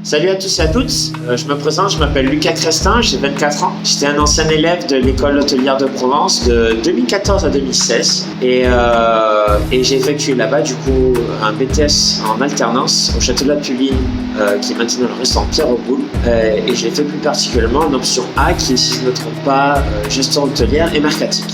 Salut à tous et à toutes, je me présente, je m'appelle Lucas Crestin, j'ai 24 ans. J'étais un ancien élève de l'école hôtelière de Provence de 2014 à 2016 et j'ai effectué là-bas du coup un BTS en alternance au Château de la Puline qui est maintenant le restaurant Pierre Auboul et j'ai fait plus particulièrement en option A qui est, si je ne me trompe pas, gestion hôtelière et mercatique.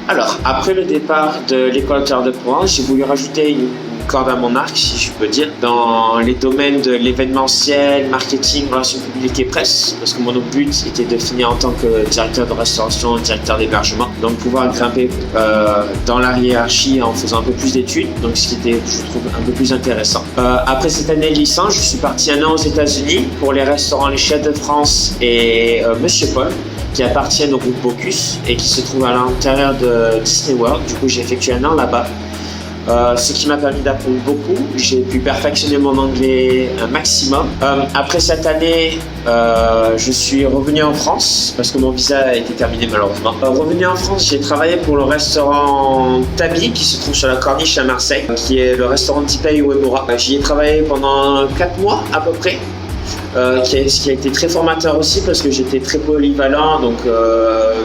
Alors, après le départ de l'école hôtelière de Provence, j'ai voulu rajouter une corde à mon arc, si je peux dire, dans les domaines de l'événementiel, marketing, relations publiques et presse, parce que mon but était de finir en tant que directeur de restauration, directeur d'hébergement, donc pouvoir grimper dans la hiérarchie en faisant un peu plus d'études, donc ce qui était, je trouve, un peu plus intéressant. Après cette année de licence, je suis parti un an aux États-Unis pour les restaurants Les Chefs de France et Monsieur Paul, qui appartiennent au groupe Bocuse et qui se trouve à l'intérieur de Disney World. Du coup, j'ai effectué un an là-bas. Ce qui m'a permis d'apprendre beaucoup. J'ai pu perfectionner mon anglais un maximum. Après cette année, je suis revenu en France parce que mon visa a été terminé malheureusement. Revenu en France, j'ai travaillé pour le restaurant Tabi qui se trouve sur la Corniche à Marseille, qui est le restaurant Tipei Uemura. J'y ai travaillé pendant 4 mois à peu près. Ce qui a été très formateur aussi parce que j'étais très polyvalent, donc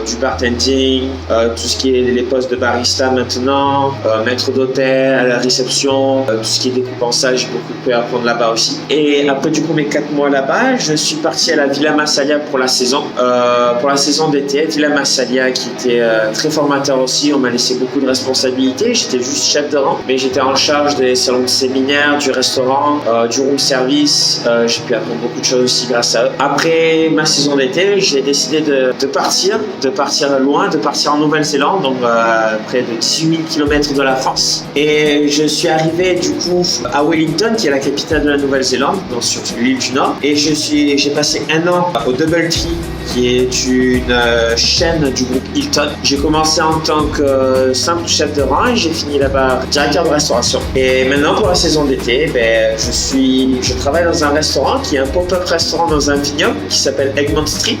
du bartending, tout ce qui est les postes de barista maintenant, maître d'hôtel, à la réception, tout ce qui est découpensage, j'ai beaucoup pu apprendre là-bas aussi. Et après du coup mes 4 mois là-bas, je suis parti à la Villa Massalia pour la saison d'été. Villa Massalia qui était très formateur aussi, on m'a laissé beaucoup de responsabilités, j'étais juste chef de rang, mais j'étais en charge des salons de séminaire, du restaurant, du room service, j'ai pu apprendre beaucoup de choses aussi grâce à eux. Après ma saison d'été, j'ai décidé de partir loin, de partir en Nouvelle-Zélande, donc près de 18 000 km de la France. Et je suis arrivé du coup à Wellington, qui est la capitale de la Nouvelle-Zélande, donc sur l'île du Nord. Et j'ai passé un an au Doubletree, qui est une chaîne du groupe Hilton. J'ai commencé en tant que simple chef de rang et j'ai fini là-bas directeur de restauration. Et maintenant pour la saison d'été, je travaille dans un restaurant qui est un pop-up restaurant dans un vignoble qui s'appelle Egmont Street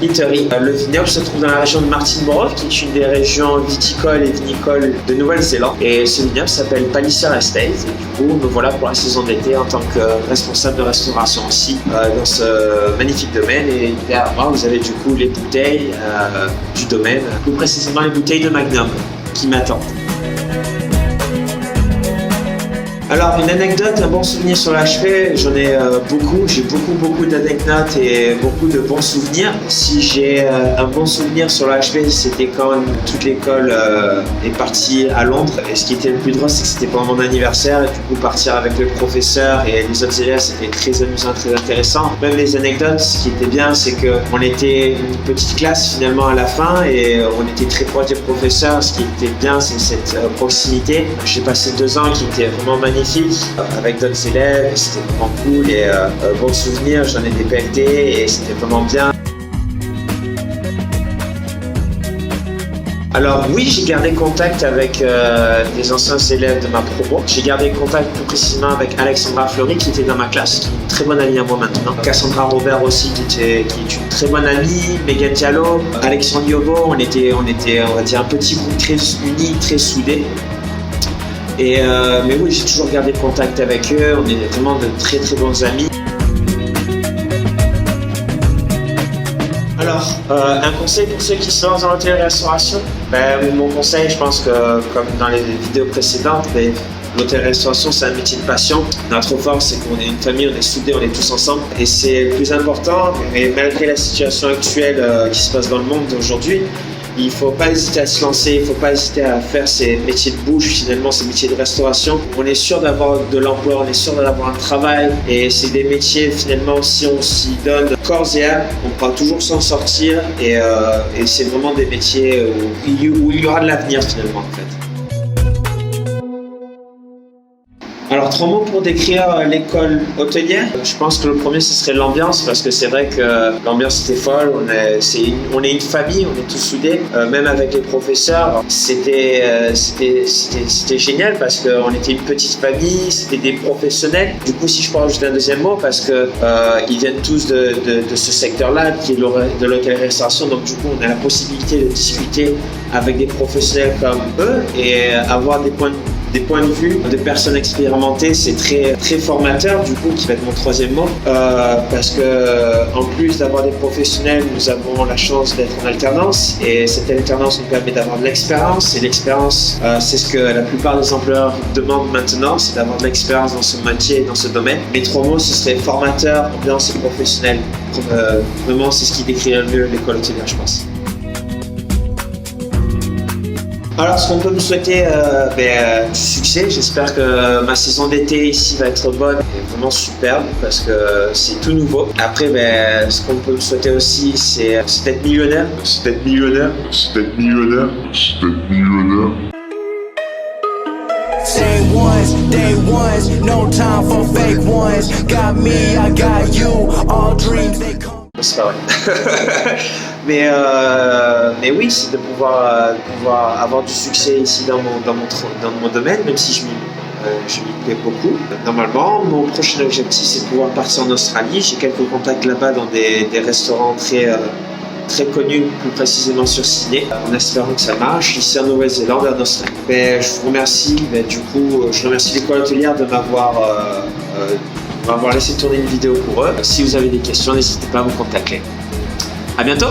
Eatery. Le vignoble se trouve dans la région de Martin Borough, qui est une des régions viticoles et vinicoles de Nouvelle-Zélande. Et ce vignoble s'appelle Palliser Estate. Et du coup, me voilà pour la saison d'été en tant que responsable de restauration aussi dans ce magnifique domaine. Et derrière moi, vous avez du coup les bouteilles du domaine, plus précisément les bouteilles de Magnum qui m'attendent. Alors, une anecdote, un bon souvenir sur l'HP, j'en ai beaucoup. J'ai beaucoup d'anecdotes et beaucoup de bons souvenirs. Si j'ai un bon souvenir sur l'HP, c'était quand toute l'école est partie à Londres. Et ce qui était le plus drôle, c'est que c'était pendant mon anniversaire. Et du coup, partir avec le professeur et les autres élèves, c'était très amusant, très intéressant. Même les anecdotes, ce qui était bien, c'est qu'on était une petite classe finalement à la fin et on était très proche des professeurs. Ce qui était bien, c'est cette proximité. J'ai passé 2 ans qui étaient vraiment magnifiques avec d'autres élèves, c'était vraiment cool et bons souvenirs, j'en ai des PLT et c'était vraiment bien. Alors oui, j'ai gardé contact avec des anciens élèves de ma promo. J'ai gardé contact plus précisément avec Alexandra Fleury qui était dans ma classe, qui est une très bonne amie à moi maintenant. Cassandra Robert aussi qui est une très bonne amie. Megan Diallo, Alexandre Yobo, on était on va dire un petit groupe très uni, très soudé. Mais oui, j'ai toujours gardé contact avec eux, on est vraiment de très bons amis. Alors, un conseil pour ceux qui se lancent dans l'hôtellerie-restauration, mon conseil, je pense que comme dans les vidéos précédentes, l'hôtellerie-restauration c'est un métier de passion. Notre force c'est qu'on est une famille, on est soudés, on est tous ensemble et c'est le plus important. Et malgré la situation actuelle qui se passe dans le monde aujourd'hui, il ne faut pas hésiter à se lancer, il ne faut pas hésiter à faire ces métiers de bouche, finalement ces métiers de restauration. On est sûr d'avoir de l'emploi, on est sûr d'avoir un travail et c'est des métiers finalement si on s'y donne corps et âme, on pourra toujours s'en sortir et c'est vraiment des métiers où il y aura de l'avenir finalement en fait. Alors, 3 mots pour décrire l'école hôtelière. Je pense que le premier, ce serait l'ambiance, parce que c'est vrai que l'ambiance était folle. On est une famille, on est tous soudés. Même avec les professeurs, c'était génial parce qu'on était une petite famille, c'était des professionnels. Du coup, si je peux rajouter un deuxième mot, parce que ils viennent tous de ce secteur-là, qui est de l'hôtellerie-restauration. Donc, du coup, on a la possibilité de discuter avec des professionnels comme eux et avoir des points des points de vue de personnes expérimentées, c'est très, très formateur, du coup, qui va être mon troisième mot. Parce que, en plus d'avoir des professionnels, nous avons la chance d'être en alternance. Et cette alternance nous permet d'avoir de l'expérience. Et l'expérience, c'est ce que la plupart des employeurs demandent maintenant, c'est d'avoir de l'expérience dans ce métier, dans ce domaine. Mes trois mots, ce serait formateur, ambiance et professionnel. Vraiment, c'est ce qui décrit le mieux l'école hôtelière, je pense. Alors, ce qu'on peut me souhaiter, du succès. J'espère que ma saison d'été ici va être bonne et vraiment superbe parce que c'est tout nouveau. Après, ce qu'on peut me souhaiter aussi, c'est d'être millionnaire. Same ones, day ones, no time for fake ones. Got me, I got you, all dreams they come. C'est pas vrai. mais oui, c'est de pouvoir avoir du succès ici dans mon domaine, même si je m'y plais beaucoup. Normalement, mon prochain objectif, c'est de pouvoir partir en Australie. J'ai quelques contacts là-bas dans des restaurants très connus, plus précisément sur Sydney, en espérant que ça marche, ici en Nouvelle-Zélande et en Australie. Je vous remercie, je remercie l'école hôtelière de m'avoir laissé tourner une vidéo pour eux. Si vous avez des questions, n'hésitez pas à me contacter. À bientôt!